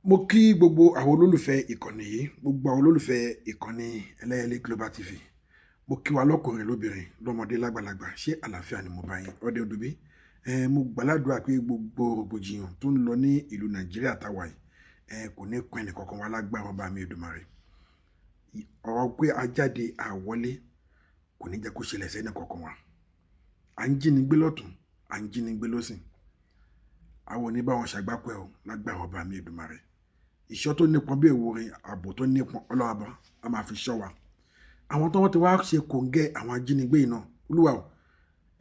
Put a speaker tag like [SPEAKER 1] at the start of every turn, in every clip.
[SPEAKER 1] Mo kí gbogbo àwọn olólùfẹ́ ìkànnì yìí, gbogbo àwọn olólùfẹ́ ìkànnì Ẹlẹ́yẹlé Global TV. Mo kí wa lọ́kùnrin lóbìnrin, lọ́mọdé lágbàlagbà. Ṣé àlàáfíà ni mo bá yín? Ọdẹ Odùbí. Mo gbàládùra pé gbogbo rògbòdìyàn tó ń lọ ní ìlú Nàìjíríà táwa yìí, kò ní kún ẹnì kankan wá lágbára Ọba mi Èdùmàrè. Ọ̀rọ̀ pé a jáde àwọlé kò ní jẹ́ kó ṣẹlẹ̀ sẹ́ni kankan wa. À ń jínigbé lọ́tùn, à ń jínigbé lọ́sìn. Àwọn oníbàwọn ṣàgbápẹ́ o lágbára Ọba mi Èdùmàrè. Ìṣọ́ tó nípọn bí èwúrin, ààbò tó nípọn ọlọ́wàbá a máa fi ṣọ́ wa. Àwọn tó wọ́n ti wá ṣe kòǹgẹ́ àwọn ajínigbé yìí náà, Olúwa o,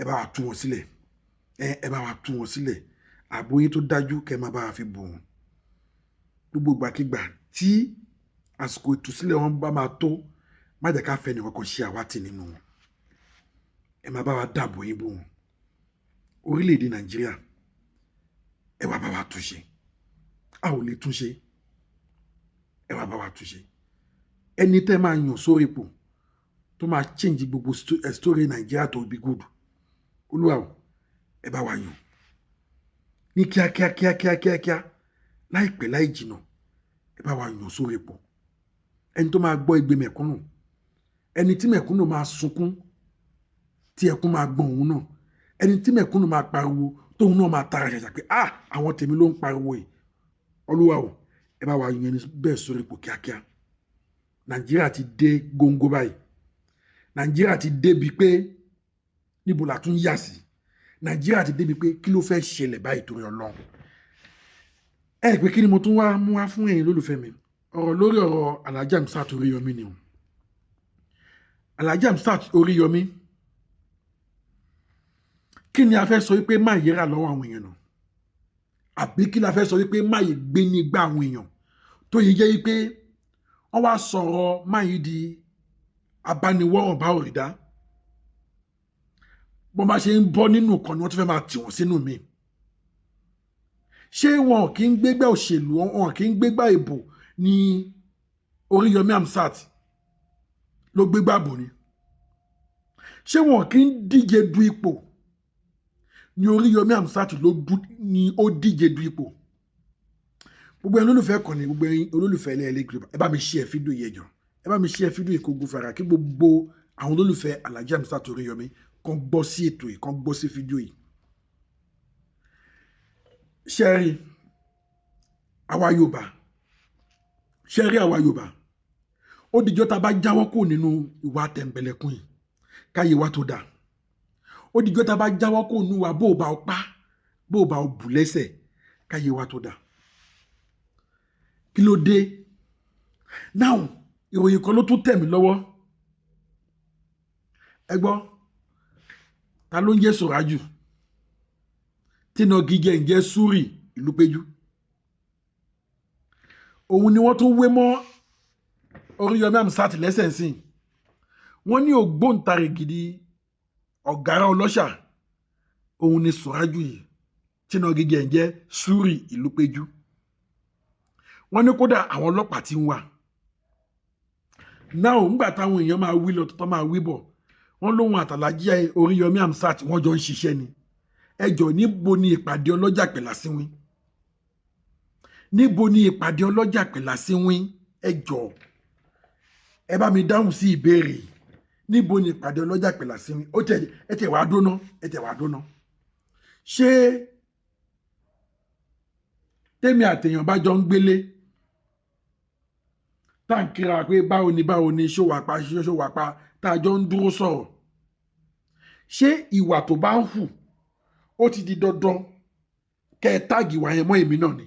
[SPEAKER 1] ẹ bá wa tú wọn sílẹ̀. Ẹ bá wa tú wọn sílẹ̀. Ààbò yín tó dájú kẹ́ máa bá wa fi bò wọn. Gbogbo ìgbàkigbà tí àsìkò ìtúsílẹ̀ wọn bá máa tó, má jẹ́ ká fẹ́ nìkan kan ṣe àwátì nínú wọn. Ẹ máa bá wa dáàbò yín bò wọn. Orílẹ̀-èdè Nàìjíríà, ẹ wá bá wa túnṣe. A ò lè túnṣe. Ẹ wá bá wa túnṣe. Ẹni tẹ́ máa yàn sórí ipò tó máa change gbogbo story Nàìjíríà tó be good. Olúwa o, ẹ bá wa yàn. Ní kíákíá, láìpẹ́ láì jìnà, ẹ bá wa yàn sórí ipò. Ẹni tó máa gbọ́ igbe mẹ̀kúnnù. Ẹni tí mẹ̀kúnnù máa sunkún, tí ẹkún máa gbọ́n òun náà. Ẹni tí mẹ̀kúnnù máa pariwo, tóun náà máa tara ṣàṣà pé àwọn tèmi ló ń pariwo yìí. Olúwa o, ẹ bá wa yàn ẹni bẹ́ẹ̀ sórí ipò kíákíá. Nàìjíríà ti dé góńgó báyìí. Nàìjíríà ti débi pé níbo la tún yà sí. Nàìjíríà ti débi pé kí ló fẹ́ ṣẹlẹ̀ báyìí torí Ọlọ́run. Ẹ pé kí ni mo tún wá mú wá fún ẹ̀yin lólùfẹ́ mi? Ọ̀rọ̀ lórí ọ̀rọ̀ Alhaji Hamzat Oríyọmí ni o. Alhaji Hamzat Oríyọmí. Kí ni a fẹ́ sọ wípé má yẹra lọ́wọ́ àwọn èèyàn náà? Àbí kí la fẹ́ sọ wípé má yẹ gbé ní igbá àwọn èèyàn tó yẹ jẹ́ wípé wọ́n wá sọ̀rọ̀ má yìí di abániwọ̀ràn bá òrìdá. Bọ́n bá ṣe ń bọ́ nínú kan ni wọ́n tún fẹ́ máa tì wọ́n sínú mi. Ṣé wọn kì í gbégbá òṣèlú, wọn kì í gbégbá ìbò ní Oríyọmí Hamzat ló gbégbá ìbò ni? Ṣé wọn kì í díje du ipò ní Oríyọmí Hamzat ni ó díje du ipò? Gbogbo ẹni olólùfẹ́ kan ní gbogbo ẹni olólùfẹ́ Ẹlẹ́yẹlé Global, ẹ bá mi share fídíò yẹn jọ. Ẹ bá mi share fídíò yìí kó gún fara kí gbogbo àwọn olólùfẹ́ Alhaji Hamzat Oríyọmí kan gbọ́ sí ètò yìí, kan gbọ́ sí fídíò yìí. Ṣẹ́rí àwa Yorùbá, ó dìjọ́ tá bá jáwọ́ kò nínú ìwà tẹ̀m̀bẹ̀lẹ̀kún yìí káyé wa tó dáa. Ó dìjọ́ tá bá jáwọ́ kò nínú wa bó o bá o pa, bó o bá o bù lẹ́sẹ̀ káyé wa tó dáa. Kí ló dé? Now, ìròyìn kan ló tún tẹ̀ mí lọ́wọ́. Ẹ gbọ́, ta ló ń jẹ́ Sùrájù? Tínà gígẹ̀ ń jẹ́ Súrì Ìlúpéjú. Òun ni wọ́n tún wé mọ́ Oríyọmí Hamzat lẹ́sẹ̀ ńsìn. Wọ́n ní ògbóǹtarìgì ọ̀gárá ọlọ́ṣà. Òun ni Sùrájù yìí. Tínà gígẹ̀ ń jẹ́ Súrì Ìlúpéjú. Wọ́n ní kódà àwọn ọlọ́pàá ti ń wà. Náà ńgbà táwọn èèyàn máa wí lọ tó máa wí bọ̀, wọ́n lóhun àtàlájí Oríyọmí Hamzat wọ́n jọ ń ṣiṣẹ́ ni. Ẹjọ́ níbo ni ìpàdé ọlọ́jà pẹ̀lásíwín? Níbo ni ìpàdé ọlọ́jà pẹ̀lásíwín? Ẹjọ́ ẹ bá mi dáhùn sí ìbéèrè. Níbo ni ìpàdé ọlọ́jà pẹ̀lásíwín? Ẹ tẹ̀ wá dóná. Ṣé tèmi àtèèyàn bá jọ ń gbélé tá ń kíra pé báwo ni ṣówàpá tá a jọ ń dúró sọ̀rọ̀, ṣé ìwà tó bá ń hù ó ti di dandan kẹ́ ẹ táàgì wà yẹn mọ́ èmi náà ni?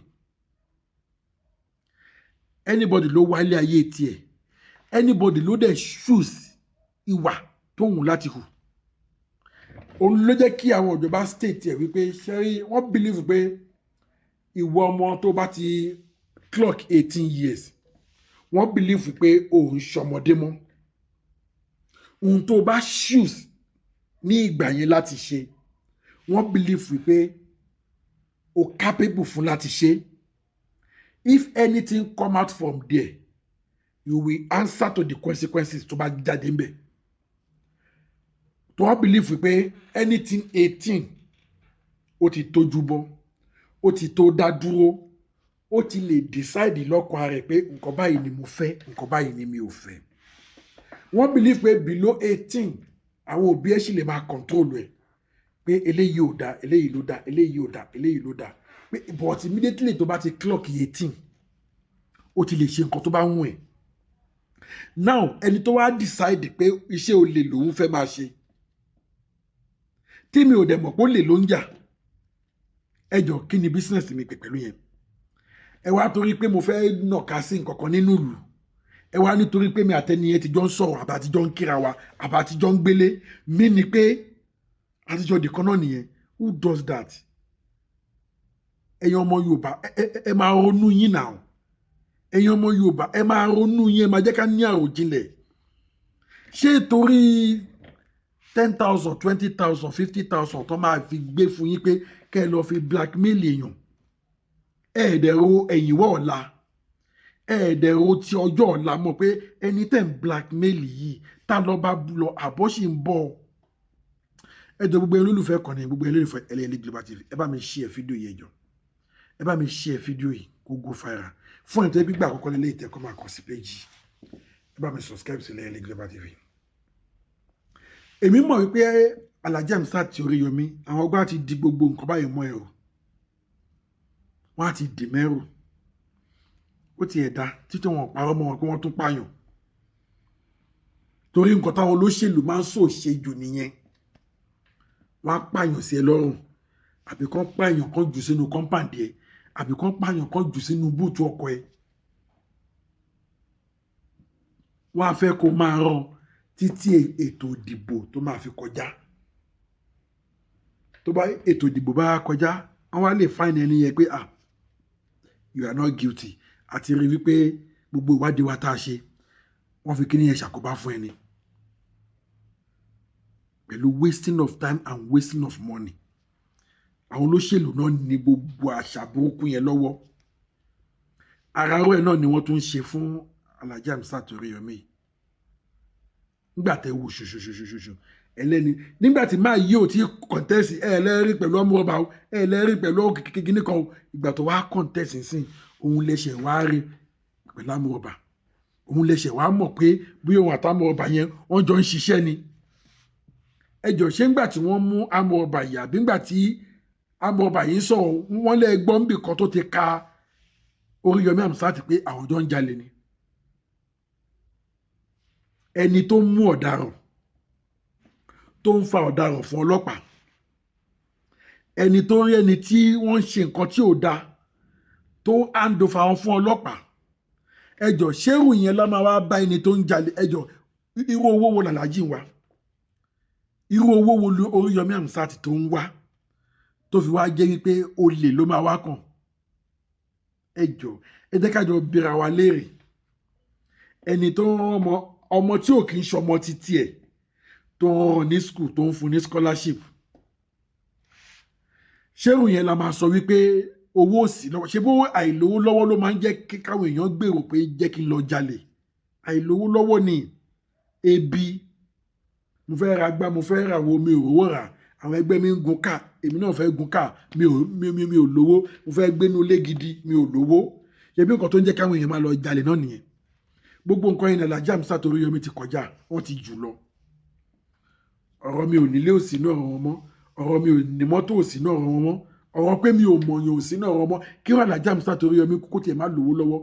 [SPEAKER 1] Anybody ló wá ilé ayé tiẹ̀, anybody ló dẹ̀ choose ìwà tó hùn láti hù. Òun ló jẹ́ kí àwọn ìjọba state ẹ̀ wípé ṣẹ́rí wọ́n believe pé ìwọ ọmọ tó bá ti clock 18 years, wọ́n believe pé òun ṣọmọdé mọ́. Ohun tó bá choose ní ìgbà yẹn láti ṣe, wọ́n believe pé o capable fún láti ṣe. If anything come out from there, you will answer to the consequences tó bá jáde ńbẹ̀. Tó wọ́n believe pé anything 18 ó ti tójú bọ́, ó ti tó dá dúró, ó ti lè decide lọ́kàn rẹ̀ pé nǹkan báyìí ni mo fẹ́ nǹkan báyìí ni mi ò fẹ́ wọ́n believe pé below 18 àwọn òbí ẹ̀ sì lè máa control ẹ̀ pé eléyìí ò dá eléyìí ló dá eléyìí ò dá eléyìí ló dá pé but immediately tó bá ti clock 18 ó ti lè ṣe nǹkan tó bá wù ẹ́ now ẹni tó wá decide pé iṣẹ́ olè lòun fẹ́ máa ṣe tí mi ò dẹ̀ mọ̀ pé olè ló ń jà ẹ jọ kí ni business mi pè pẹ̀lú yẹn ẹ wá torí pé mo fẹ́ nàka sí nǹkan kan nínú ìlú ẹ wá nítorí pé mi àtẹniyẹn ti jọ ń sọ̀rọ̀ àbá ti jọ ń kíra wa àbá ti jọ ń gbélé mí ni pé àtijọ́ dìkan náà nìyẹn who does that ẹ̀yin ọmọ Yorùbá ẹ máa ronú yín náà ẹ̀yin ọmọ Yorùbá ẹ máa ronú yín ẹ máa jẹ́ ká ní àròjinlẹ̀ ṣé torí 10,000 20,000 50,000 tó máa fi gbé fún yín pé kẹ́ ẹ lọ fi blackmail èèyàn ẹ̀ẹ́dẹ̀rọ ẹ̀yìnwó ọ̀la ẹ̀ẹ́dẹ̀rọ ti ọjọ́ ọ̀la mọ̀ pé ẹni tẹ̀ ń blackmail yìí tá lọ bá lọ àbọ̀ sì ń bọ̀ ẹjọ́ gbogbo olólùfẹ́ kan ní gbogbo olólùfẹ́ LALA Global TV ẹ bá mi share fídíò yìí ẹjọ́ ẹ bá mi share fídíò yìí kó go viral fún ẹ̀tọ́ gbígbà àkọ́kọ́ lélẹ́ ìtẹ́kọ́ máa kàn sí péjì ẹ bá mi subscribe sí LALA Global TV. èmi mọ̀ wípé Alhaji Hamzat Oríyọmí àwọn ọgbà ti di gbogbo nǹkan báyìí mọ́ ẹ o wọ́n á ti dì mẹ́rù ó ti ẹ̀dá títí wọn parọ́ mọ́ wọn pé wọ́n tún pààyàn torí nǹkan táwọn olóṣèlú máa ń sòṣe jù nìyẹn wọ́n á pààyàn sí ẹ lọ́rùn àbí kán pààyàn kan jù sínú kọ́ńpàǹdì ẹ àbí kán pààyàn kan jù sínú búùtù ọkọ̀ ẹ wọ́n á fẹ́ kó máa rán títí ètò ìdìbò tó máa fi kọjá tó bá ètò ìdìbò bá kọjá wọ́n á lè fáìnì ẹni yẹn pé you are not guilty àti rí wípé gbogbo ìwádìí wa tá a ṣe wọ́n fi kíní yẹn ṣàkóbá fún ẹni pẹ̀lú wasting of time and wasting of money àwọn olóṣèlú náà ní gbogbo àṣà burúkú yẹn lọ́wọ́ ara rẹ̀ náà ni wọ́n tún ń ṣe fún Alhaji Hamzat Oríyọmí nígbà tẹ́ wò ṣoṣoṣoṣoṣo ẹlẹ́ni nígbà tí máa yí ò tí kọ̀ǹtẹ́sì ẹlẹ́rìí pẹ̀lú ọmọ ọba ẹlẹ́rìí pẹ̀lú kíkíní kan ìgbà tó wá kọ̀ǹtẹ́sì sí òun lẹ́sẹ̀ wá rí pẹ̀lú ọmọ ọba òun lẹ́sẹ̀ wá mọ̀ pé bí òun àtàmọ̀ ọba yẹn wọ́n jọ ń ṣiṣẹ́ ni ẹjọ́ ṣé ńgbà tí wọ́n mú àmọ̀ ọba yìí àbí ńgbà tí àmọ̀ ọba yìí sọ̀rọ̀ wọ́n lẹ́ gbọ́ níbì kan tó ti ka Oríyọmí Hamzat pé àwọn jọ ń jalè ni ẹni tó mú ọ̀daràn tó ń fa ọ̀daràn fún ọlọ́pàá ẹni tó rí ẹni tí wọ́n ń ṣe nǹkan tí ò dáa tó hand over wọn fún ọlọ́pàá ẹjọ́ ṣérù yẹn lá máa wá bá ẹni tó ń jalè ẹjọ́ irú owó wo làlájì ń wá irú owó wo Oríyọmí Hamzat tó ń wá tó fi wá jẹ́ wípé olè ló máa wá kàn ẹjọ́ ẹ jẹ́ ká jọ bira wa léèrè ẹni tó ń rán ọmọ tí ò kì í ṣọmọ títí ẹ̀ tó ń rán ní school tó ń fún ní scholarship ṣérù yẹn la máa sọ wípé owó òsì lọ́wọ́ ṣe bó àìlówó lọ́wọ́ ló máa ń jẹ́ káwọn èèyàn gbèrò pé jẹ́ kí n lọ jalè àìlówó lọ́wọ́ ni ebi mo fẹ́ ra gbá mo fẹ́ ra wo mi ò rówó rà àwọn ẹgbẹ́ mi ń gun káà èmi náà fẹ́ gun káà mi ò lówó mo fẹ́ gbénú ilé gidi mi ò lówó ṣebí nǹkan tó ń jẹ́ káwọn èèyàn máa lọ jalè náà nìyẹn gbogbo nǹkan yẹn Alhaji Hamzat Oríyọmí ti kọjá wọ́n ti jù lọ ọ̀rọ̀ mi ò nílé òsì náà ràn wọ́n mọ́ ọ̀rọ̀ mi ò ní mọ́tò òsì náà ràn wọ́n mọ́ ọ̀rọ̀ pé mi ò mọ̀yàn òsì náà ràn wọ́n mọ́ kí wọ́n Alhaji Hamzat Oríyọmí kó tiẹ̀ má lówó lọ́wọ́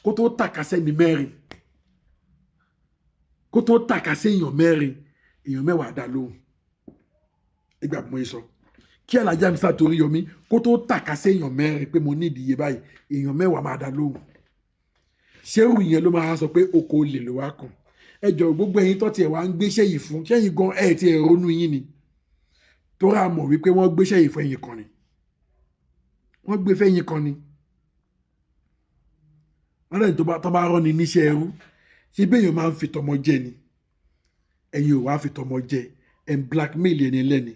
[SPEAKER 1] kó tó tàkasẹ́ ní mẹ́rin kó tó tàkasẹ́ èèyàn mẹ́rin èèyàn mẹ́wàá dá lóhùn ìgbà mo sọ kí Alhaji Hamzat Oríyọmí kó tó tàkasẹ́ èèyàn mẹ́rin pé mo ní ìdíye báyìí èèyàn mẹ́wàá máa dá lóhùn ṣérù yẹn ló máa sọ pé oko olè ló wá kàn ẹjọ́ gbogbo ẹ̀yin tó tiẹ̀ wá ń gbéṣẹ́ yìí fún ṣẹ́yìn gan ẹ̀ tí ẹ̀ ronú yín ni tó rà mọ̀ wípé wọ́n gbéṣẹ́ yìí fún ẹ̀yin kan ni wọ́n gbé fẹ́yìn kan ni wọ́n lẹ́yìn tó bá rán ni níṣẹ́ ẹrú ṣé béèyàn máa ń fi tọmọ jẹ ni ẹ̀yin ò wá fi tọmọ jẹ ẹ̀ ń blackmail ẹni lẹ́ni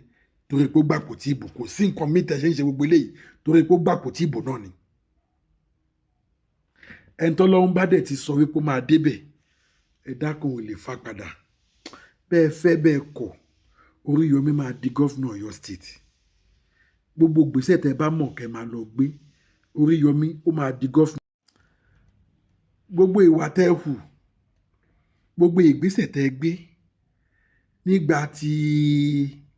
[SPEAKER 1] torí pé ó gbàpò tí ìbò kò sí nǹkan mìíràn ṣe ń ṣe gbogbo eléyìí torí pé ó gbàpò tí ìbò náà ni ẹni tó lọ́wọ́ bá dẹ̀ ti sọ wípé ó máa débẹ̀ ẹ̀dá kan ò lè fa padà bẹ́ẹ̀ fẹ́ bẹ́ẹ̀ kọ̀ Oríyọmí máa di gọ́fúnà Ọ̀yọ́ state gbogbo gbèsè tẹ́ bá mọ̀ kẹ́ máa lọ gbé Oríyọmí ó máa di gọ́fìnà. Gbogbo ìwà tẹ́ ẹ hù, gbogbo ìgbésẹ̀ tẹ́ ẹ gbé nígbà tí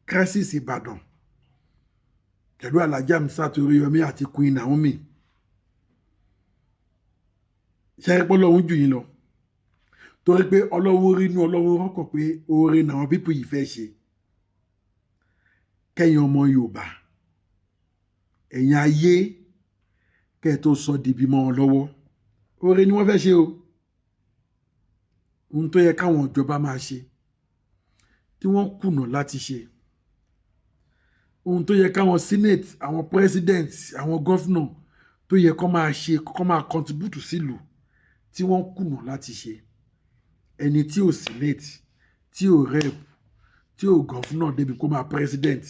[SPEAKER 1] crisis Ìbàdàn pẹ̀lú Alhaji Hamzat Oríyọmí àti Queen Naomi, ṣe é pé Ọlọ́run jù yín lọ, torí pé Ọlọ́run rí inú Ọlọ́run rọ́kàn pé oore làwọn pípù yìí fẹ́ ṣe. Kẹ́yìn ọmọ Yorùbá, ẹ̀yin ayé, kẹ́ ẹ tó sọ dìbì mọ́ wọn lọ́wọ́, oore ni wọ́n fẹ́ ṣe o. Ohun tó yẹ káwọn ìjọba máa ṣe tí wọ́n kùnà láti ṣe, ohun tó yẹ káwọn senate, àwọn president, àwọn governor tó yẹ kó máa ṣe, kó máa contribute sílùú tí wọ́n kùnà láti ṣe. Ẹni tí ò senate, tí ò rep, tí ò governor débi kó máa president,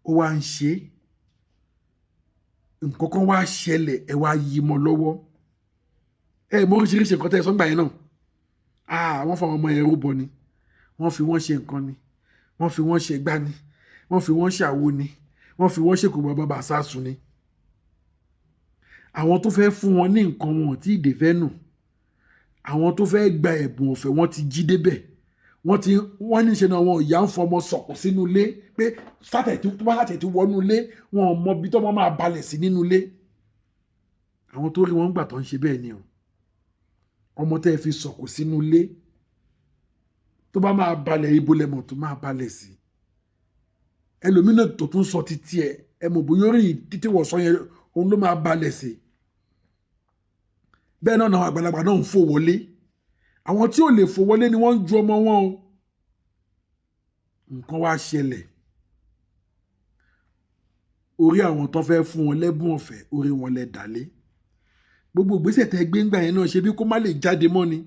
[SPEAKER 1] ó wá ń ṣe nǹkan kan wá ṣẹlẹ̀, ẹ wá yí mọ́ lọ́wọ́. Ẹ mọ oríṣiríṣi nǹkan tẹ́ ẹ sọ́ngbà yẹn náà. Wọ́n fa àwọn ọmọ yẹn rúbọ ni, wọ́n fi wọ́n ṣe nǹkan ni, wọ́n fi wọ́n ṣe gbá ni, wọ́n fi wọ́n ṣàwo ni, wọ́n fi wọ́n ṣèkò bàbá bàṣásù ni. Àwọn tó fẹ́ fún wọn ní nǹkan wọn tí ìdè fẹ́ nù, àwọn tó fẹ́ gba ẹ̀bùn ọ̀fẹ́ wọ́n ti jí débẹ̀, wọ́n ní ṣe náà wọn ìyá ń fọmọ sọ̀kò sínú ilé pé sátẹ̀tì tó bá sátẹ̀tì wọnú ilé wọn ò mọ ibi tó máa balẹ̀ sí nínú ilé. Àwọn tó rí wọn gbà tó ń ṣe bẹ́ẹ̀ ni o. Ọmọ tẹ́ ẹ fi sọ̀kò sínú ilé tó bá máa balẹ̀ ibo lẹ́mọ̀ tó máa balẹ̀ sí. Ẹlòmínà tó tún sọ títí ẹ mọ̀ bóyá orí títí wọ̀ sọ yẹn òun ló máa balẹ̀ sí. Bẹ́ẹ̀ náà àwọn àgbàlagbà náà ń fò wọlé. Àwọn tí ò lè fò wọlé ni wọ́n ń ju ọmọ wọn o. Nǹkan wá ṣẹlẹ̀. Orí àwọn tó fẹ́ fún wọn lẹ́bùn ọ̀fẹ́, orí wọn lẹ dálé. Gbogbo ìgbésẹ̀ tẹ́ gbé ńgbà yẹn náà ṣe bí kó má lè jáde mọ́ ni.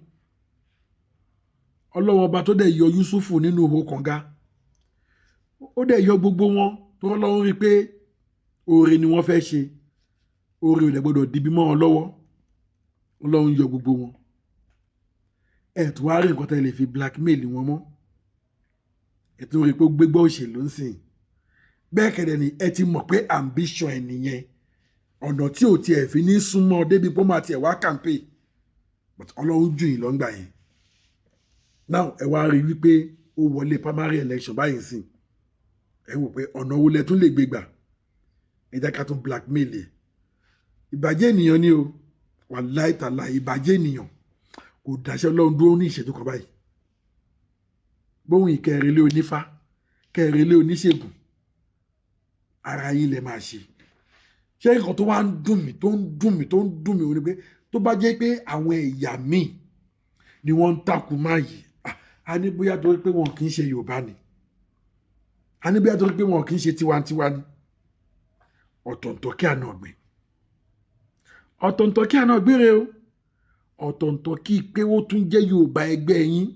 [SPEAKER 1] Ọlọ́run ọba tó dẹ̀ yọ Yúsúfù nínú ihò kànga, ó dẹ̀ yọ gbogbo wọn tó Ọlọ́run rí pé oore ni wọ́n fẹ́ ṣe, oore ò dẹ̀ gbọ́dọ̀ dìbì mọ́ wọn lọ́wọ́. Ọlọ́run yọ gbogbo wọn. Ẹ tún wá rí nǹkan tẹ́ lè fi blackmail wọn mọ́. Ẹ tún rí pé ó gbégbá òṣèlú ń sìn. Bẹ́ẹ̀ kẹ̀dẹ̀ ni ẹ ti mọ̀ pé ambition ẹ̀ nìyẹn, ọ̀nà tí ò tiẹ̀ fi ní súnmọ́ débi pé ó máa tiẹ̀ wá campaign, but Ọlọ́run jù yín lọ́ngbà yẹn. Now ẹ wá rí wípé ó wọlé primary election báyìí sìn. Ẹ wò pé ọ̀nà wo lẹ tún lè gbé gbà. Ẹ jẹ́ ká tún blackmail ẹ̀. Ìbàjẹ́ ènìyàn ni o, wàláhì tàláhì ìbàjẹ́ ènìyàn kò dáṣẹ́ Ọlọ́run dúró ní ìṣẹ́jú kan báyìí. Bóhun ìkẹrìnlé onífá, kẹrìnlé oníṣègùn, ara yín lẹ máa ṣe. Ṣé nǹkan tó wá ń dùn mí ó ní pé tó bá jẹ́ pé àwọn ẹ̀yà míì ni wọ́n ń takò máa yìí, a ní bóyá torí pé wọn kì í ṣe Yorùbá ni, a ní bóyá torí pé wọn kì í ṣe tiwantiwa ni. Ọ̀tọ̀ǹtọ̀ kí àná ọ̀gbìn, ọ̀tọ̀ǹtọ̀ kí àná gbére o, ọ̀tọ̀ǹtọ̀ kí pé ó tún jẹ́ Yorùbá ẹgbẹ́ yín.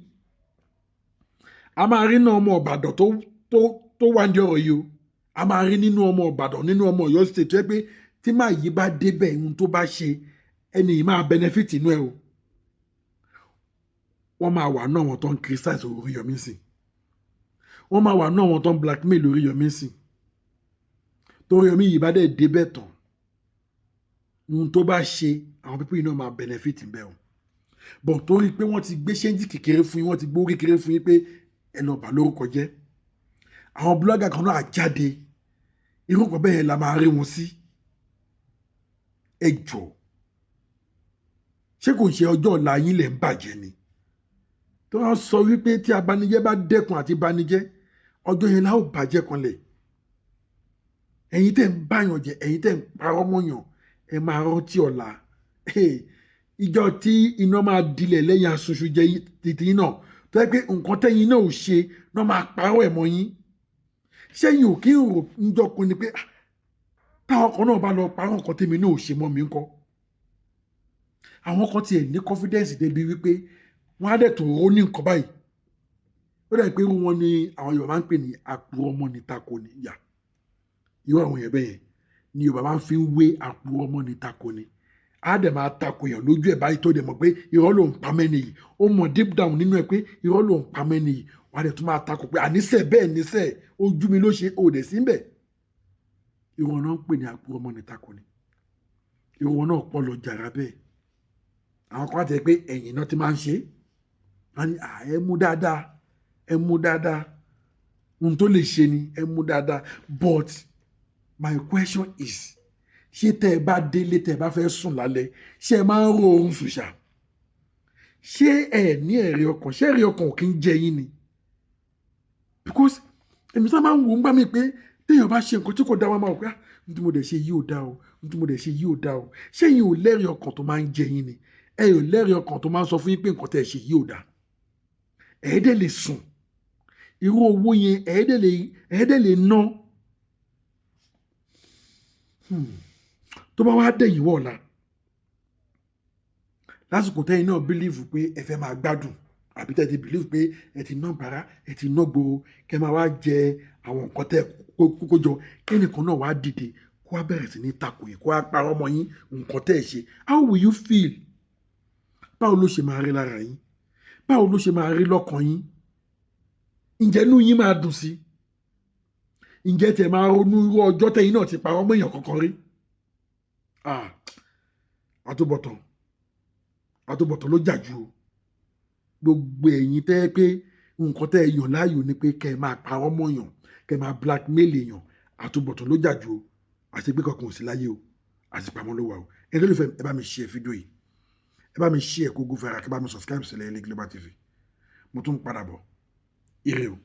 [SPEAKER 1] A máa rí náà ọmọ Ìbàdàn tó wá ní ọ̀rọ̀ yìí o. A máa rí nínú ọmọ Ìbàdàn, nínú ọmọ Ọ̀yọ́ state tó yẹ pé tí máa yí bá débẹ̀ ohun tó bá ṣe ẹni yìí máa benefit inú ẹ o. Wọ́n máa wà náà wọn tó ń criticize Oríyọmí sìn. Wọ́n máa wà náà wọn tó ń blackmail Oríyọmí sìn. Toríyọmí yìí bá dẹ̀ débẹ̀ tán, ohun tó bá ṣe àwọn pípọ̀ yìí náà máa benefit ń bẹ̀ o. But torí pé wọ́n ti gbé ṣẹ́ńjì kékeré fún yín, wọ́n ti gbó kékeré fún yín pé ẹ lọ bà lórúkọ jẹ́. Àwọn blogger kan náà á jáde, irú nǹkan bẹ́ẹ̀ yẹn la máa rí wọn sí. Ẹ jọ̀ọ́, ṣé kò ṣe ọjọ́ ọ̀la yín lẹ̀ ń bàjẹ́ ni? Tó wọ́n sọ wípé tí abanijẹ́ bá dẹ́kun àti banijẹ́, ọjọ́ yẹn la ó bàjẹ́ kanlẹ̀. Ẹ̀yin tẹ́ ń báyàn jẹ́, ẹ̀yin tẹ́ ń parọ́ mọ́yàn, ẹ máa rántí ọ̀la. Ìjọ tí iná máa dilẹ̀ lẹ́yìn aṣoṣo jẹ títí náà, tó yẹ pé nǹkan tẹ́yin náà ò ṣe náà máa parọ́ ẹ̀ mọ́ yín. Ṣẹ́yìn ò kí ń rò ń jọkun ni pé táwọn kan náà bá lọ parọ́ nǹkan tèmi náà ò ṣe mọ́ mi ńkọ́. Àwọn kan tiẹ̀ ní confidence débi wípé wọ́n á dẹ̀ tó ró ní nǹkan báyìí. Ó dẹ̀ pé irú wọn ni àwọn Yorùbá máa ń pè ní àpòrọ̀ ọmọ ní tako ni ìyà. Irú àwọn yẹn bẹ́ẹ̀ yẹn ni Yorùbá máa ń fi wé àpòrọ̀ ọmọ ní tako ni. Á dẹ̀ máa tako èèyàn lójú ẹ̀ báyìí tó dẹ̀ mọ̀ pé irọ́ ló ń pa mẹ́ni yìí. Ó mọ̀ deep down nínú ẹ̀ pé irọ́ ló ń pa mẹ́ni yìí. Wọ́n á dẹ̀ tún máa tako pé àníṣe bẹ́ẹ̀ níṣe ojú mi ló ṣe òdẹ̀ sí bẹ́ẹ̀. Irú wọn náà ń pè ní àpòrọ̀ ọmọ ní tako ni. irú wọn náà pọ̀ lọ jàrá bẹ́ẹ̀ àwọn kan àti pé ẹ̀yìn náà ti máa ń ṣe wọ́n ní ẹ mú dáadáa ẹ mú dáadáa ohun tó lè ṣe ni ẹ mú dáadáa but my question is ṣé tẹ́ ẹ bá délé tẹ́ ẹ bá fẹ́ sùn lálẹ́ ṣé ẹ máa ń ro oorun sùn ṣá ṣé ẹ ní ẹ̀rí ọkàn ṣé ẹ̀rí ọkàn ò kí ń jẹ yín ni because èmi sá máa ń wò ó ń gbà mí pé téèyàn bá ṣe nǹkan tí kò dá wa máa wò pé n tí mo dẹ̀ ṣe yìí ò dá o n tí mo dẹ̀ ṣe yìí ò dá o ṣé yín ò lẹ́rìí ọkàn tó máa ń jẹ yín ni ẹ ò lẹ́rìí ọkàn tó máa ń sọ fún yín pé nǹkan tẹ́ ẹ ṣe yìí ò dá ẹ̀ẹ́dẹ̀ lè sùn irú owó yẹn ẹ̀ẹ́dẹ̀ lè ná tó bá wá dẹ̀yìn wọ̀ ọ̀la lásìkò tẹ́yìn náà bílíìfù pé ẹ fẹ́ máa gbádùn àbí tẹ́ ti bílíìfù pé ẹ ti ná bàrá ẹ ti ná gbòòrò kẹ́ máa wá jẹ àwọn nǹkan tẹ́ kókó jọ kẹ́nìkan náà wá dìde kó wá bẹ̀rẹ̀ sí ní takò yìí kó wá parọ́ ọmọ yín nǹkan tẹ́ ẹ ṣe how will you feel báwo ló ṣe máa rí lára yín báwo ló ṣe máa rí lọ́kàn yín ǹjẹ́ inú yín máa dùn sí ǹjẹ́ tẹ̀ máa ronú irú ọjọ́ tẹ́yìn náà ti parọ́ mọ́ èèyàn kankan rí àtúbọ̀tán ló jà jù o gbogbo ẹ̀yin tẹ́ pé nǹkan tẹ́ ẹ yàn láàyò ni pé kẹ́ ẹ máa parọ́ mọ́ èèyàn kẹ́ ẹ máa blackmail èèyàn àtúbọ̀tán ló jà jù o àti pé kankan ò sí láyé o àti pamọ́ ló wà o ẹ ló lè fẹ́ ẹ bá mi share fídíò yìí ẹ bá mi share kó go viral kí ẹ bá mi subscribe sí Ẹlẹ́yẹlé Global TV mo tún padà bọ̀ ire o.